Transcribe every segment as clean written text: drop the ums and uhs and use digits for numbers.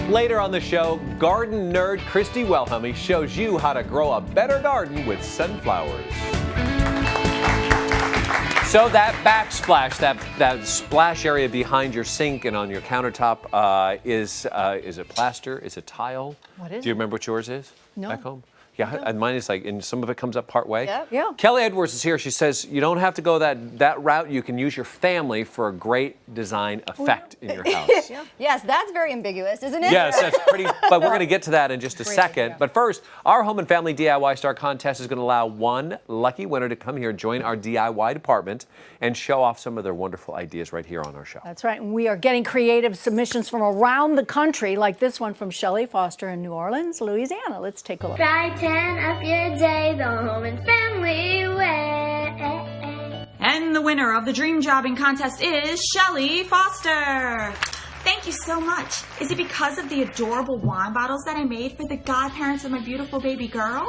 Later on the show, garden nerd Christy Wilhelmy shows you how to grow a better garden with sunflowers. So that backsplash, that splash area behind your sink and on your countertop, is it plaster? Is it tile? What is it? Do you remember what yours is? No. Back home? Yeah, and mine is like, and some of it comes up part way. Yep. Yeah. Kelly Edwards is here. She says you don't have to go that route. You can use your family for a great design effect in your house. Yes, that's very ambiguous, isn't it? Yes, that's pretty, but we're going to get to that in just a second. yeah. But first, our Home and Family DIY Star Contest is going to allow one lucky winner to come here, join our DIY department, and show off some of their wonderful ideas right here on our show. That's right. And we are getting creative submissions from around the country, like this one from Shelley Foster in New Orleans, Louisiana. Let's take a look. Brighten up your day the home and family way. And the winner of the Dream Jobbing Contest is Shelley Foster. Thank you so much. Is it because of the adorable wine bottles that I made for the godparents of my beautiful baby girl?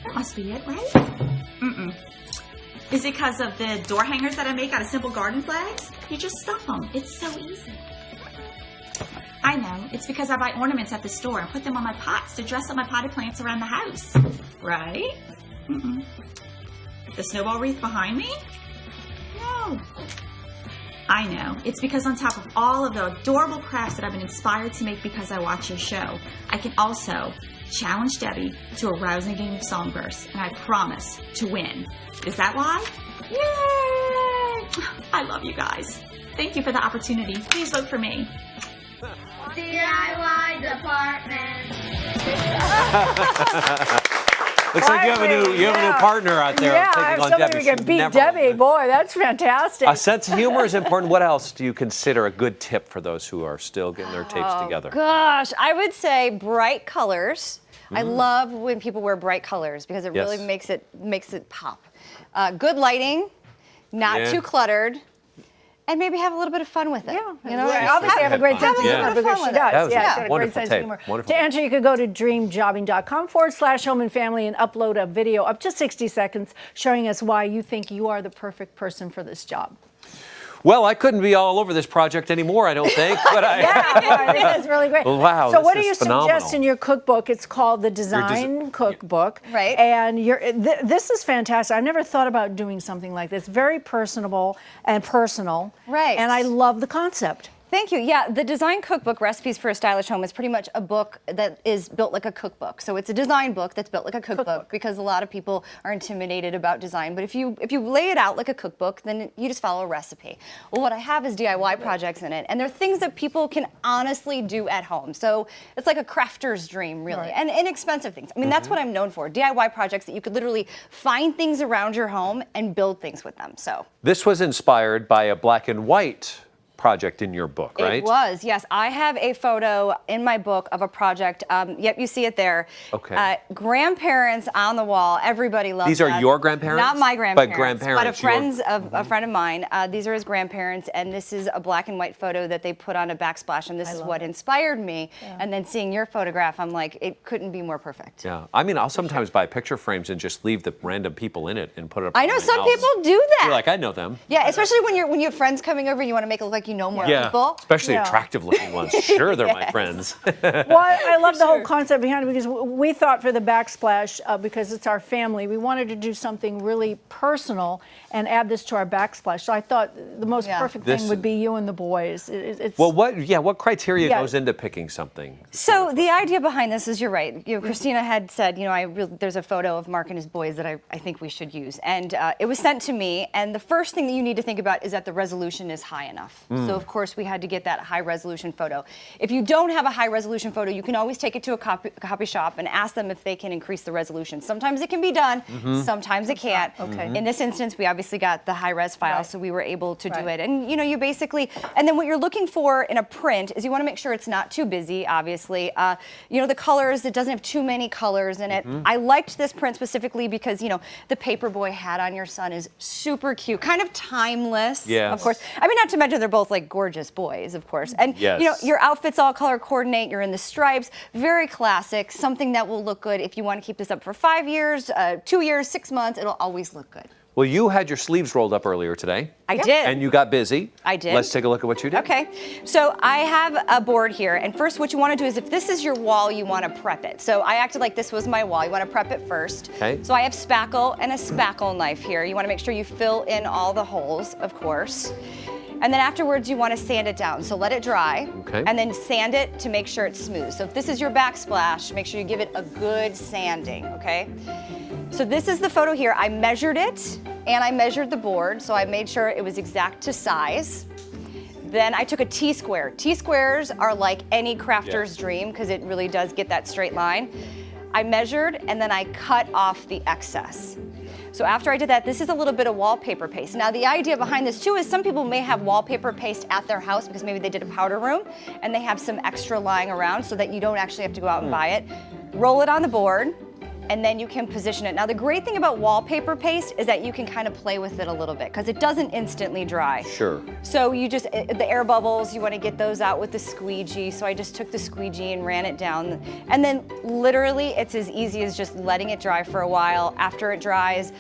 That must be it, right? Mm-mm. Is it because of the door hangers that I make out of simple garden flags? You just stuff them. It's so easy. I know. It's because I buy ornaments at the store and put them on my pots to dress up my potted plants around the house. Right? Mm-mm. The snowball wreath behind me? No. I know. It's because on top of all of the adorable crafts that I've been inspired to make because I watch your show, I can also challenge Debbie to a rousing game of songbursts, and I promise to win. Is that why? Yay! I love you guys. Thank you for the opportunity. Please vote for me. DIY department. Looks like you have a new partner out there. Yeah, taking I have on somebody Debbie. who can beat Debbie. Boy, that's fantastic. A sense of humor is important. What else do you consider a good tip for those who are still getting their tapes together? Gosh, I would say bright colors. I love when people wear bright colors because it really makes it pop. Good lighting, not too cluttered. And maybe have a little bit of fun with it. Yeah, you know, obviously have a great sense of Yeah. humor because she does. That was Yeah, a she's got a great wonderful sense of tape. humor. Wonderful. To enter, you could go to dreamjobbing.com/home and family and upload a video up to 60 seconds showing us why you think you are the perfect person for this job. Well, I couldn't be all over this project anymore, I don't think. But I think that's really great. Wow, so what this do you is phenomenal. suggest in your cookbook? It's called the Design Cookbook. Right. And this is fantastic. I've never thought about doing something like this. Very personable and personal. Right. And I love the concept. Thank you. Yeah, the Design Cookbook, Recipes for a Stylish Home, is pretty much a book that is built like a cookbook. So it's a design book that's built like a cookbook because a lot of people are intimidated about design. But if you lay it out like a cookbook, then you just follow a recipe. Well, what I have is DIY projects in it, and they're things that people can honestly do at home. So it's like a crafter's dream, really, and inexpensive things. I mean, that's what I'm known for. DIY projects that you could literally find things around your home and build things with them. So this was inspired by a black and white project in your book, right? It was, yes. I have a photo in my book of a project. Yep, you see it there. Okay. Grandparents on the wall. Everybody loves These are that. your grandparents? Not my grandparents. But grandparents. But a friend of mine. These are his grandparents, and this is a black and white photo that they put on a Backsplash, and this is what inspired me. Yeah. And then seeing your photograph, I'm like, it couldn't be more perfect. Yeah. I mean, I'll sometimes buy picture frames and just leave the random people in it and put it up. I know some people do that. You're like, I know them. Yeah, especially when you have friends coming over and you want to make it look like you know more people. Especially attractive looking ones. Sure, they're my friends. Well, I love the whole concept behind it because we thought for the Backsplash, because it's our family, we wanted to do something really personal and add this to our Backsplash. So I thought the most perfect thing would be you and the boys. It's well, what criteria goes into picking something? So the idea behind this is, you're right. You know, Christina had said, you know, there's a photo of Mark and his boys that I think we should use. And it was sent to me. And the first thing that you need to think about is that the resolution is high enough. So, of course, we had to get that high resolution photo. If you don't have a high resolution photo, you can always take it to a copy shop and ask them if they can increase the resolution. Sometimes it can be done, sometimes it can't. Okay. In this instance, we obviously got the high res file, so we were able to do it. And you know, you basically, and then what you're looking for in a print is you want to make sure it's not too busy, obviously. You know, the colors, it doesn't have too many colors in it. I liked this print specifically because, you know, the paperboy hat on your son is super cute, kind of timeless, of course. I mean, not to mention they're both like gorgeous boys, of course. And you know, your outfits all color coordinate, you're in the stripes, very classic, something that will look good if you want to keep this up for 5 years, 2 years, 6 months, it'll always look good. Well, you had your sleeves rolled up earlier today. I did. And you got busy. I did. Let's take a look at what you did. Okay, so I have a board here, and first what you want to do is if this is your wall, you want to prep it. So I acted like this was my wall. You want to prep it first. Okay. So I have spackle and a spackle knife here. You want to make sure you fill in all the holes, of course. And then afterwards, you want to sand it down. So let it dry, okay. And then sand it to make sure it's smooth. So if this is your backsplash, make sure you give it a good sanding, okay? So this is the photo here. I measured it, and I measured the board, so I made sure it was exact to size. Then I took a T-square. T-squares are like any crafter's dream, because it really does get that straight line. I measured, and then I cut off the excess. So after I did that, this is a little bit of wallpaper paste. Now the idea behind this too is some people may have wallpaper paste at their house because maybe they did a powder room and they have some extra lying around so that you don't actually have to go out and buy it. Roll it on the board, and then you can position it. Now the great thing about wallpaper paste is that you can kind of play with it a little bit because it doesn't instantly dry. Sure. So you just, the air bubbles, you want to get those out with the squeegee. So I just took the squeegee and ran it down. And then literally it's as easy as just letting it dry for a while. After it dries,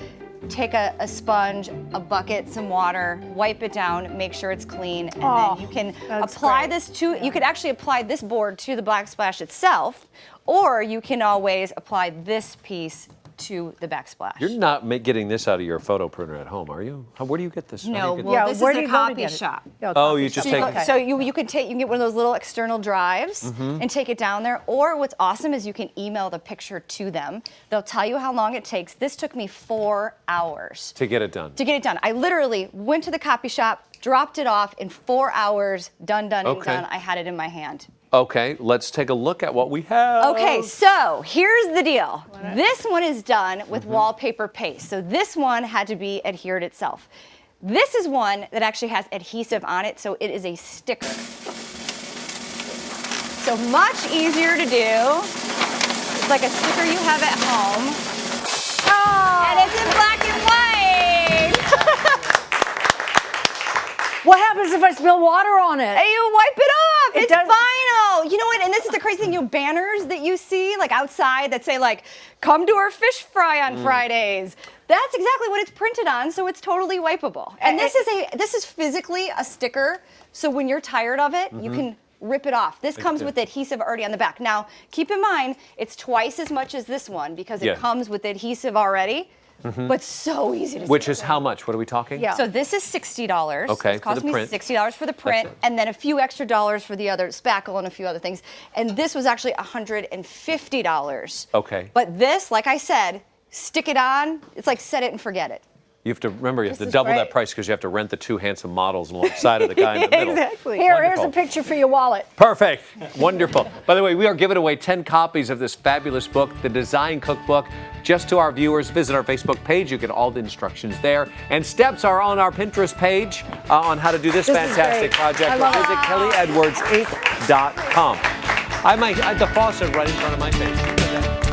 take a sponge, a bucket, some water, wipe it down, make sure it's clean, and then you can apply this to, you could actually apply this board to the backsplash itself, or you can always apply this piece to the backsplash. You're not getting this out of your photo printer at home, are you? Where do you get this? No, Get well, this? this is a copy shop. Oh, you just take it. So you can get one of those little external drives and take it down there. Or what's awesome is you can email the picture to them. They'll tell you how long it takes. This took me 4 hours. To get it done. To get it done. I literally went to the copy shop, dropped it off in 4 hours, done, and done. I had it in my hand. Okay, let's take a look at what we have. Okay, so here's the deal. This one is done with wallpaper paste. So this one had to be adhered itself. This is one that actually has adhesive on it, so it is a sticker. So much easier to do. It's like a sticker you have at home. Oh. And it's in black and white. What happens if I spill water on it? And you wipe it off. It's does- final. You know what? And this is the crazy thing. Banners that you see like outside that say like, "Come to our fish fry on Fridays." That's exactly what it's printed on. So it's totally wipeable. And this is physically a sticker. So when you're tired of it, you can rip it off. This comes with adhesive already on the back. Now, keep in mind, it's twice as much as this one because it comes with adhesive already. But so easy to Which is how much? What are we talking? Yeah. So this is $60. Okay, It cost for the me print. $60 for the print, and then a few extra dollars for the other spackle and a few other things. And this was actually $150. Okay. But this, like I said, stick it on. It's like set it and forget it. You have to remember, you have This to is double great. that price because you have to rent the 2 handsome models alongside of the guy in the middle. Exactly. Here's Wonderful. a picture for your wallet. Perfect. Wonderful. By the way, we are giving away 10 copies of this fabulous book, The Design Cookbook, just to our viewers. Visit our Facebook page. You get all the instructions there. And steps are on our Pinterest page on how to do this This is fantastic great. project. I love it. Visit KellyEdwardsinc.com. The faucet right in front of my face.